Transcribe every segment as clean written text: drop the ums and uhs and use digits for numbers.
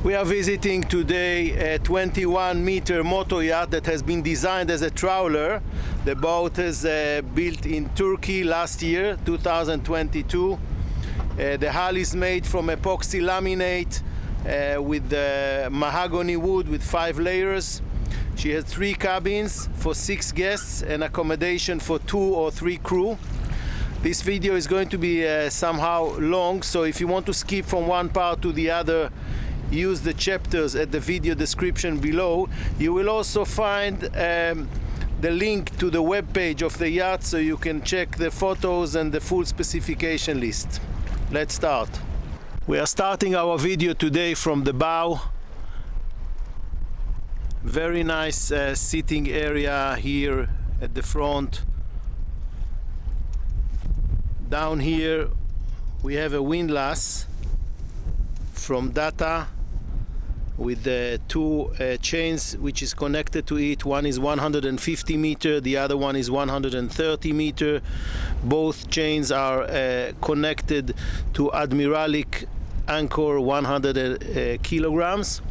We are visiting today a 21-meter motor yacht that has been designed as a trawler. The boat is built in Turkey last year, 2022. The hull is made from epoxy laminate with mahogany wood with 5 layers. She has 3 cabins for 6 guests and accommodation for 2 or 3 crew. This video is going to be somehow long, so if you want to skip from one part to the other, use the chapters at the video description below. You will also find the link to the web page of the yacht, so you can check the photos and the full specification list. Let's start. We are starting our video today from the bow. Very nice sitting area here at the front. Down here we have a windlass from Data with the 2 chains which is connected to it. One is 150 meter, the other one is 130 meter. Both chains are connected to Admiralic anchor 100 kilograms.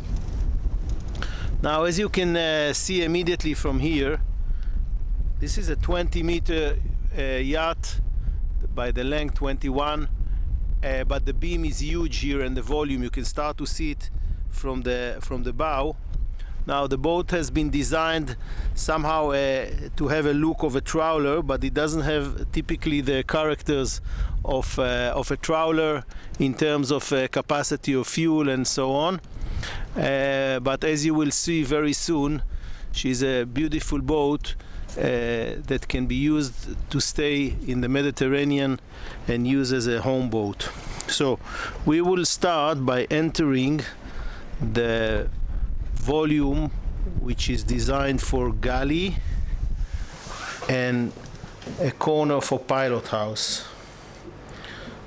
Now, as you can see immediately from here, this is a 20-meter yacht by the length 21, but the beam is huge here, and the volume you can start to see it from the bow. Now, the boat has been designed somehow to have a look of a trawler, but it doesn't have typically the characters of a trawler in terms of capacity of fuel and so on. But as you will see very soon, she's a beautiful boat that can be used to stay in the Mediterranean and use as a home boat. So we will start by entering the volume which is designed for galley and a corner for pilot house.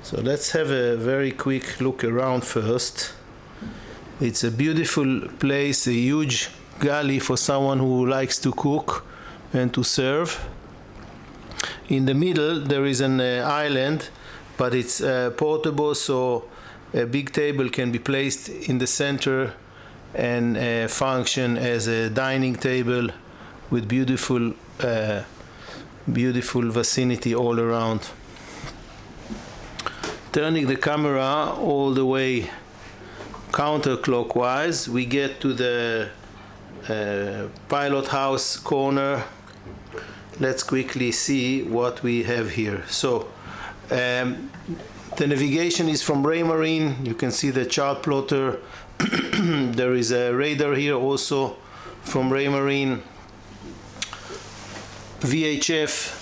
So let's have a very quick look around first. It's a beautiful place, a huge galley for someone who likes to cook and to serve. In the middle there is an island, but it's portable, so a big table can be placed in the center and function as a dining table with beautiful vicinity all around. Turning the camera all the way counterclockwise, we get to the pilot house corner. Let's quickly see what we have here. So the navigation is from Raymarine. You can see the chart plotter. There is a radar here also from Raymarine. VHF,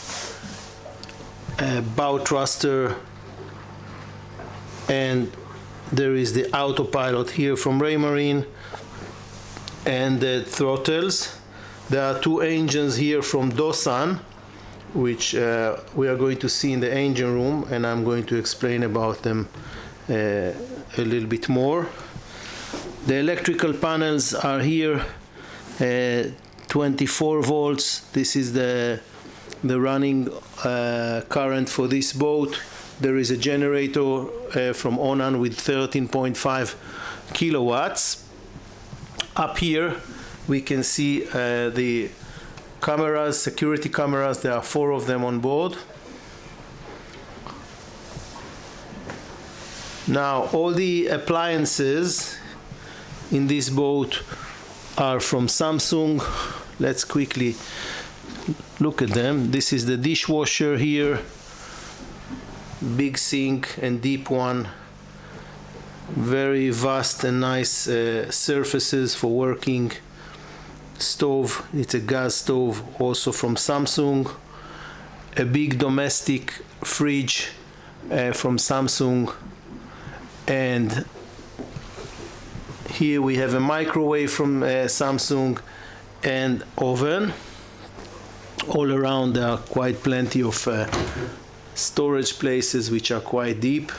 bow thruster, and there is the autopilot here from Raymarine, and the throttles. There are 2 engines here from Dosan, which we are going to see in the engine room, and I'm going to explain about them a little bit more. The electrical panels are here, 24 volts. This is the running current for this boat. There is a generator from Onan with 13.5 kilowatts. Up here we can see the cameras, security cameras. There are 4 of them on board. Now, all the appliances in this boat are from Samsung. Let's quickly look at them. This is the dishwasher here, big sink and deep one. Very vast and nice surfaces for working. Stove, it's a gas stove, also from Samsung. A big domestic fridge from Samsung, and here we have a microwave from Samsung and oven. All around there are quite plenty of storage places which are quite deep.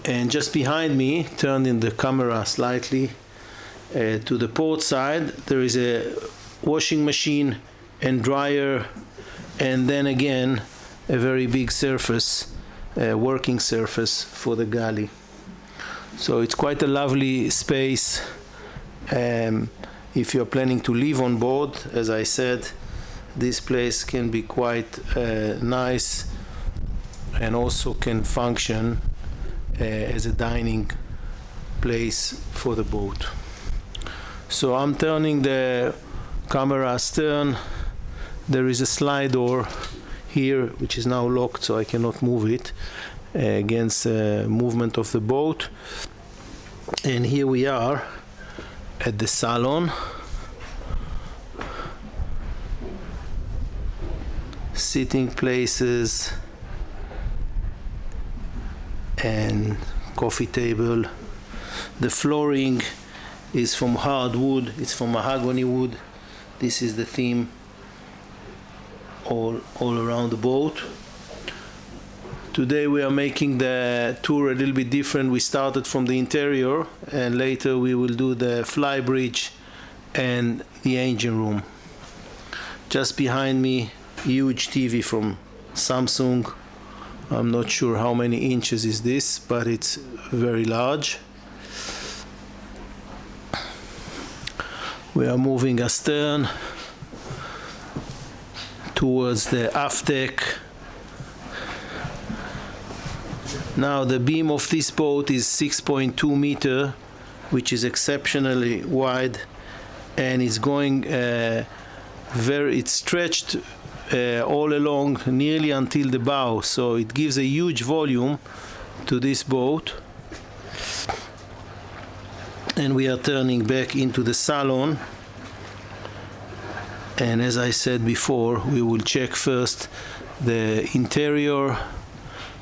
And just behind me, turning the camera slightly to the port side, there is a washing machine and dryer, and then again a very big surface, working surface for the galley. So it's quite a lovely space if you're planning to live on board. As I said, this place can be quite nice and also can function as a dining place for the boat. So I'm turning the camera astern. There is a slide door here which is now locked, so I cannot move it against the movement of the boat. And here we are at the Saloon. Sitting places and coffee table. The flooring is from hardwood, it's from mahogany wood. This is the theme all around the boat. Today we are making the tour a little bit different. We started from the interior and later we will do the Flybridge and the engine room. Just behind me, huge TV from Samsung. I'm not sure how many inches is this, but it's very large. We are moving astern towards the Aft Deck. Now the beam of this boat is 6.2 meter, which is exceptionally wide, and it's going it's stretched all along nearly until the bow, so it gives a huge volume to this boat. And we are turning back into the Saloon, and as I said before, we will check first the interior.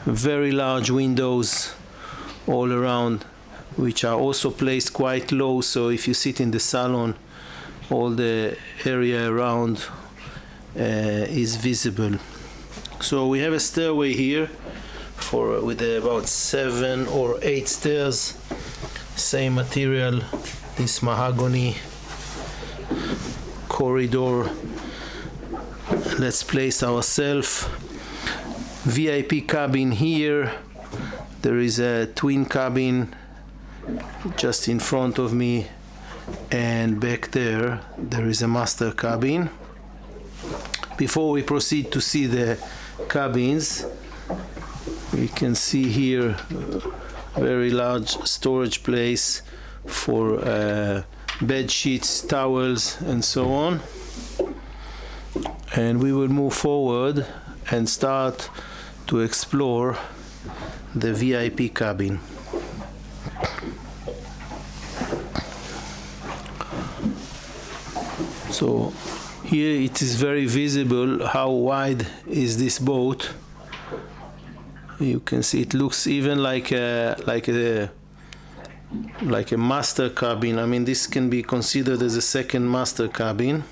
Very large windows all around, which are also placed quite low, so if you sit in the Saloon, all the area around is visible. So we have a stairway here with about 7 or 8 stairs, same material, this mahogany corridor. Let's place ourselves. VIP cabin here. There is a twin cabin just in front of me, and back there is a master cabin. Before we proceed to see the cabins, we can see here a very large storage place for bed sheets, towels, and so on. And we will move forward and start to explore the VIP cabin. So here it is very visible how wide is this boat. You can see it looks even like a master cabin. I mean, this can be considered as a second master cabin.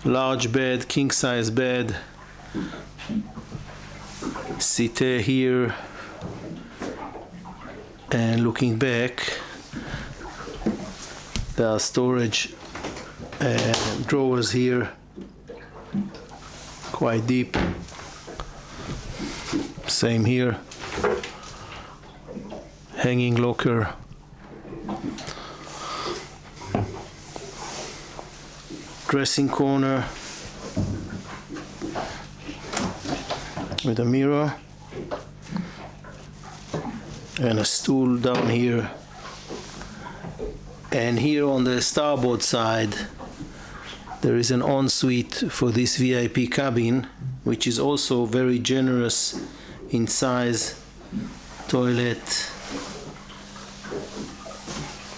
Large bed, king size bed, seater here, and looking back there are storage drawers here, quite deep. Same here, hanging locker, dressing corner with a mirror and a stool down here. And here on the starboard side there is an ensuite for this VIP cabin, which is also very generous in size. Toilet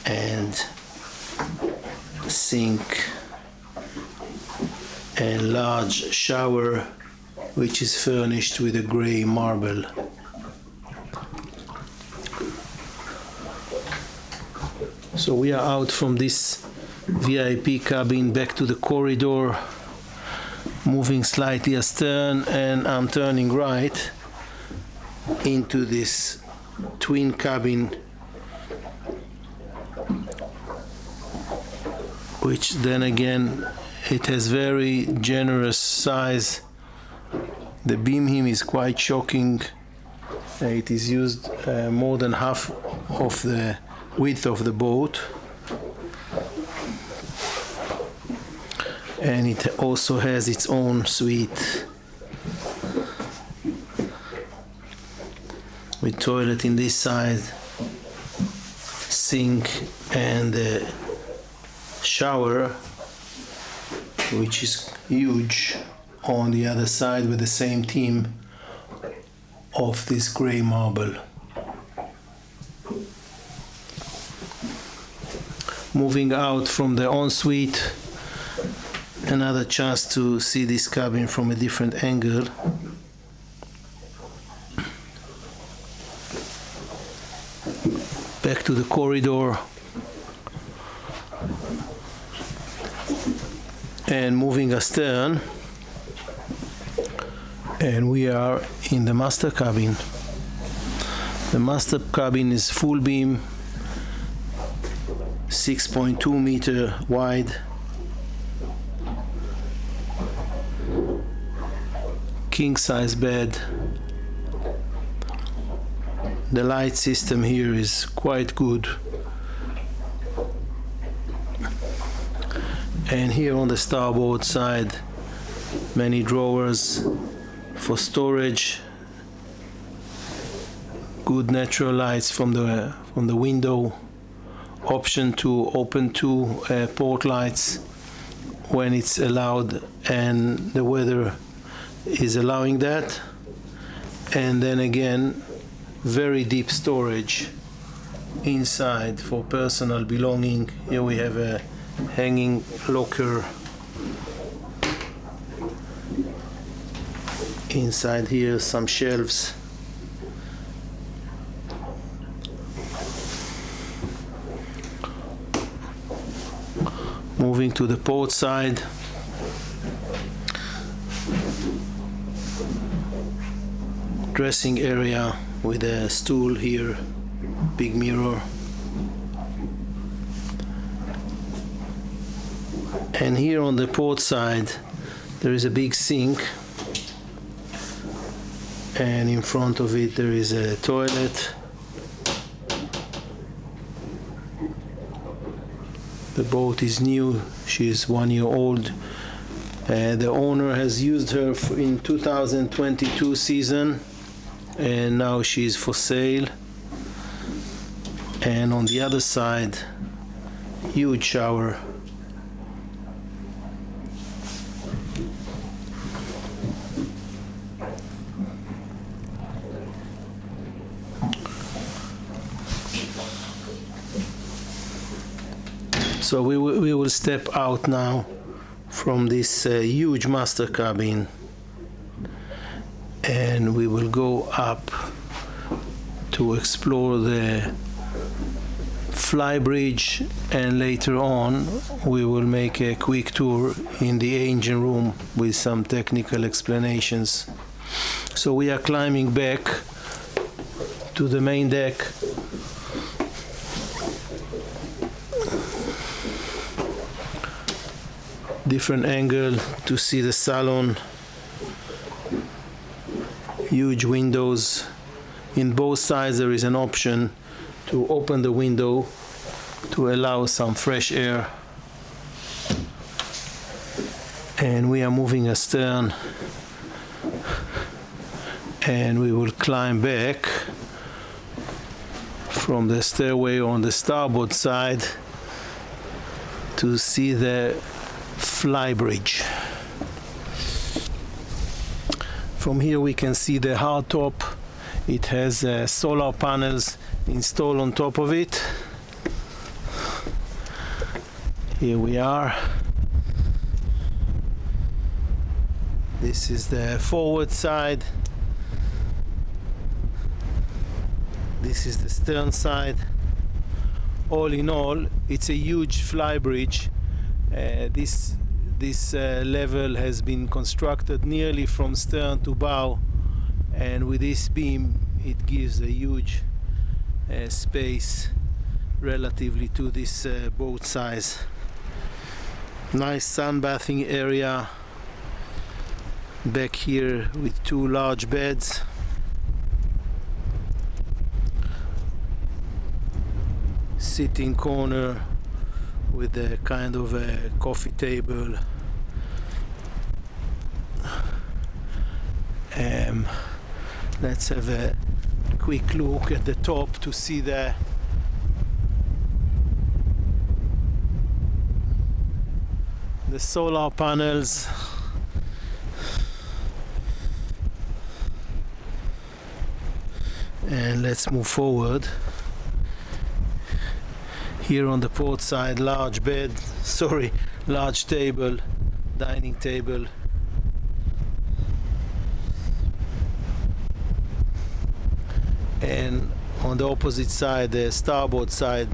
and sink and large shower, which is furnished with a gray marble. So we are out from this VIP cabin back to the corridor, moving slightly astern, and I'm turning right into this twin cabin, which then again it has very generous size. The beam here is quite shocking, It is used more than half of the width of the boat, and it also has its own suite with toilet in this side, sink, and shower, which is huge, on the other side with the same theme of this gray marble. Moving out from the ensuite, another chance to see this cabin from a different angle. Back to the corridor, and moving astern, and we are in the master cabin. The master cabin is full beam, 6.2 meter wide, king size bed. The light system here is quite good, and here on the starboard side, many drawers for storage, good natural lights from the window, option to open two port lights when it's allowed and the weather is allowing that, and then again very deep storage inside for personal belonging. Here we have a hanging locker. Inside here some shelves. Moving to the port side, dressing area with a stool here, big mirror, and here on the port side there is a big sink, and in front of it there is a toilet. The boat is new, she is 1 year old. The owner has used her in 2022 season, and now she is for sale. And on the other side, huge shower. So we will step out now from this huge master cabin, and we will go up to explore the Flybridge, and later on we will make a quick tour in the engine room with some technical explanations. So we are climbing back to the main deck. Different angle to see the Saloon. Huge windows. In both sides there is an option to open the window to allow some fresh air. And we are moving astern, and we will climb back from the stairway on the starboard side to see the Flybridge. From here we can see the hardtop. It has solar panels installed on top of it. Here we are. This is the forward side. This is the stern side. All in all, it's a huge Flybridge. This level has been constructed nearly from stern to bow, and with this beam it gives a huge space relatively to this boat size. Nice sunbathing area back here with two large beds. sitting corner with a kind of a coffee table. Let's have a quick look at the top to see the solar panels. And let's move forward. Here on the port side, large table, dining table. And on the opposite side, the starboard side,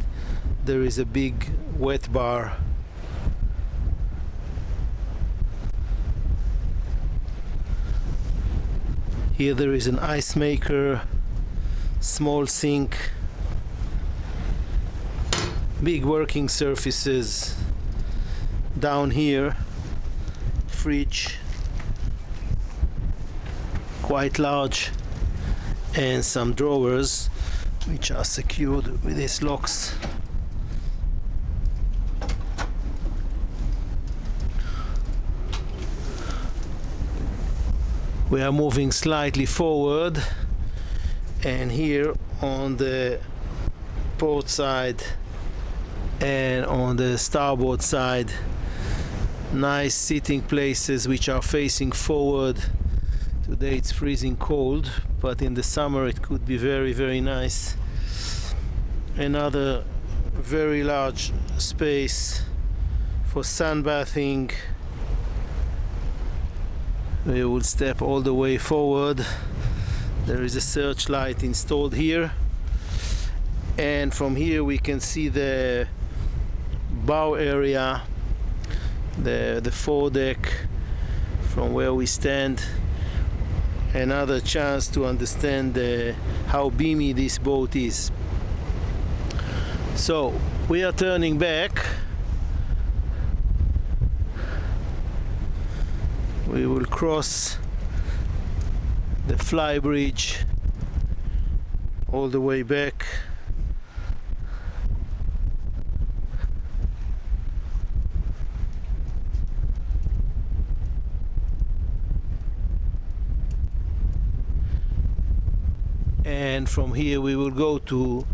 there is a big wet bar. Here there is an ice maker, small sink, big working surfaces. Down here, fridge, quite large, and some drawers which are secured with these locks. We are moving slightly forward, and here on the port side and on the starboard side, nice sitting places which are facing forward. Today it's freezing cold, but in the summer it could be very, very nice. Another very large space for sunbathing. We will step all the way forward. There is a searchlight installed here, and from here we can see the bow area, the fore deck from where we stand. Another chance to understand how beamy this boat is. So we are turning back. We will cross the Flybridge all the way back. And from here we will go to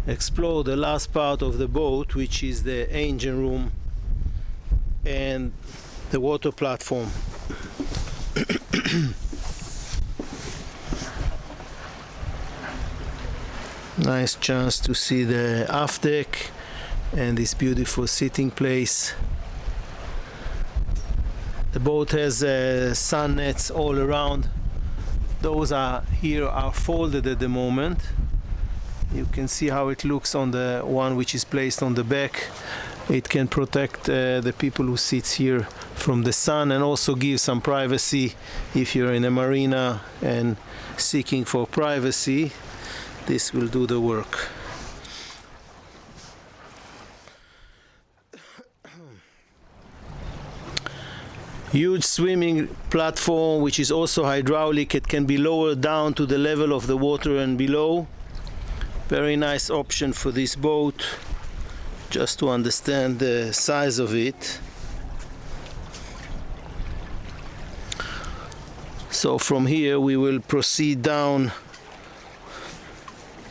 explore the last part of the boat, which is the engine room and the water platform. Nice chance to see the aft deck and this beautiful sitting place. The boat has sun nets all around. Those are folded at the moment. You can see how it looks on the one which is placed on the back. It can protect the people who sits here from the sun, and also give some privacy if you're in a marina and seeking for privacy. This will do the work. Huge swimming platform which is also hydraulic. It can be lowered down to the level of the water and below. Very nice option for this boat, just to understand the size of it. So from here we will proceed down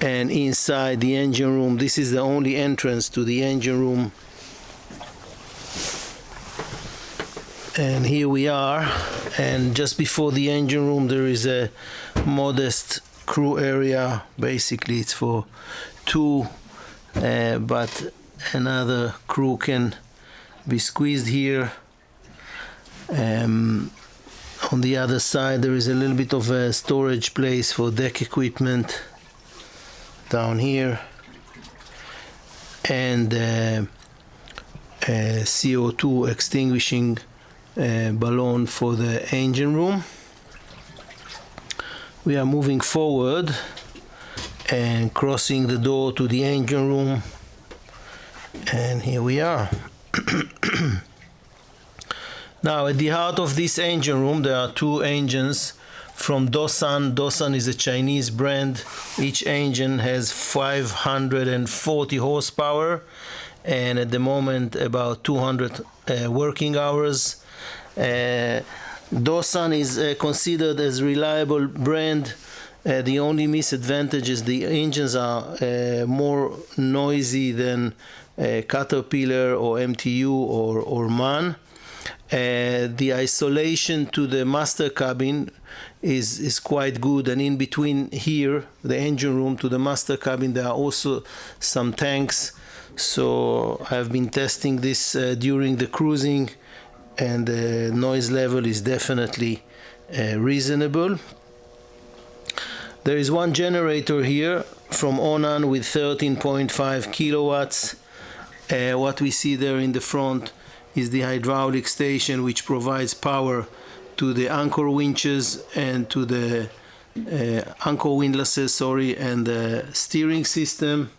and inside the engine room. This is the only entrance to the engine room. And here we are, and just before the engine room there is a modest crew area. Basically it's for two, but another crew can be squeezed here. On the other side there is a little bit of a storage place for deck equipment down here, and a CO2 extinguishing balloon for the engine room. We are moving forward and crossing the door to the engine room, and here we are. Now at the heart of this engine room there are two engines from Doosan. Doosan is a Chinese brand. Each engine has 540 horsepower and at the moment about 200 working hours. Doosan is considered as reliable brand. The only misadvantage is the engines are more noisy than Caterpillar or MTU or MAN. The isolation to the master cabin is quite good, and in between here, the engine room to the master cabin, there are also some tanks. So I've been testing this during the cruising, and the noise level is definitely reasonable. There is one generator here from Onan with 13.5 kilowatts. What we see there in the front is the hydraulic station, which provides power to the anchor winches and to the anchor windlasses, and the steering system.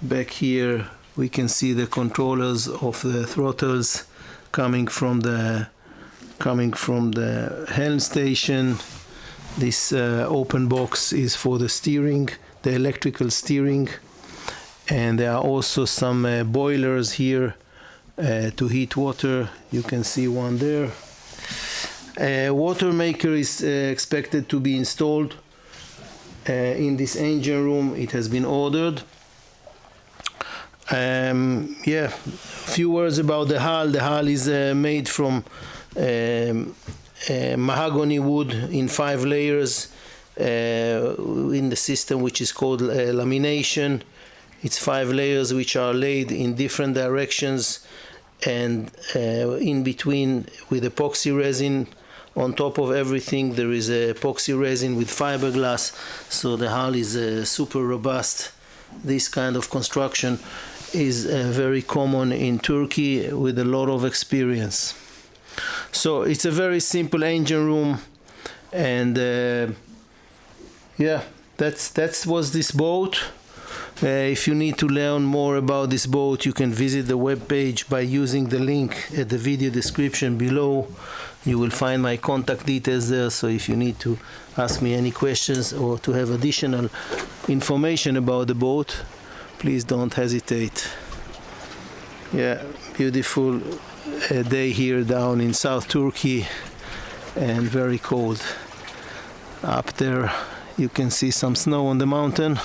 Back here we can see the controllers of the throttles coming from the helm station. This open box is for the steering, the electrical steering, and there are also some boilers here to heat water. You can see one there. Water maker is expected to be installed in this engine room. It has been ordered. Yeah, a few words about the hull. The hull is made from mahogany wood in 5 layers in the system which is called lamination. It's 5 layers which are laid in different directions, and in between with epoxy resin. On top of everything there is a epoxy resin with fiberglass, so the hull is super robust. This kind of construction is very common in Turkey with a lot of experience. So it's a very simple engine room, and yeah, that was this boat. If you need to learn more about this boat, you can visit the webpage by using the link at the video description below. You will find my contact details there, so if you need to ask me any questions or to have additional information about the boat, please don't hesitate. Yeah, beautiful day here down in South Turkey, and very cold. Up there you can see some snow on the mountain.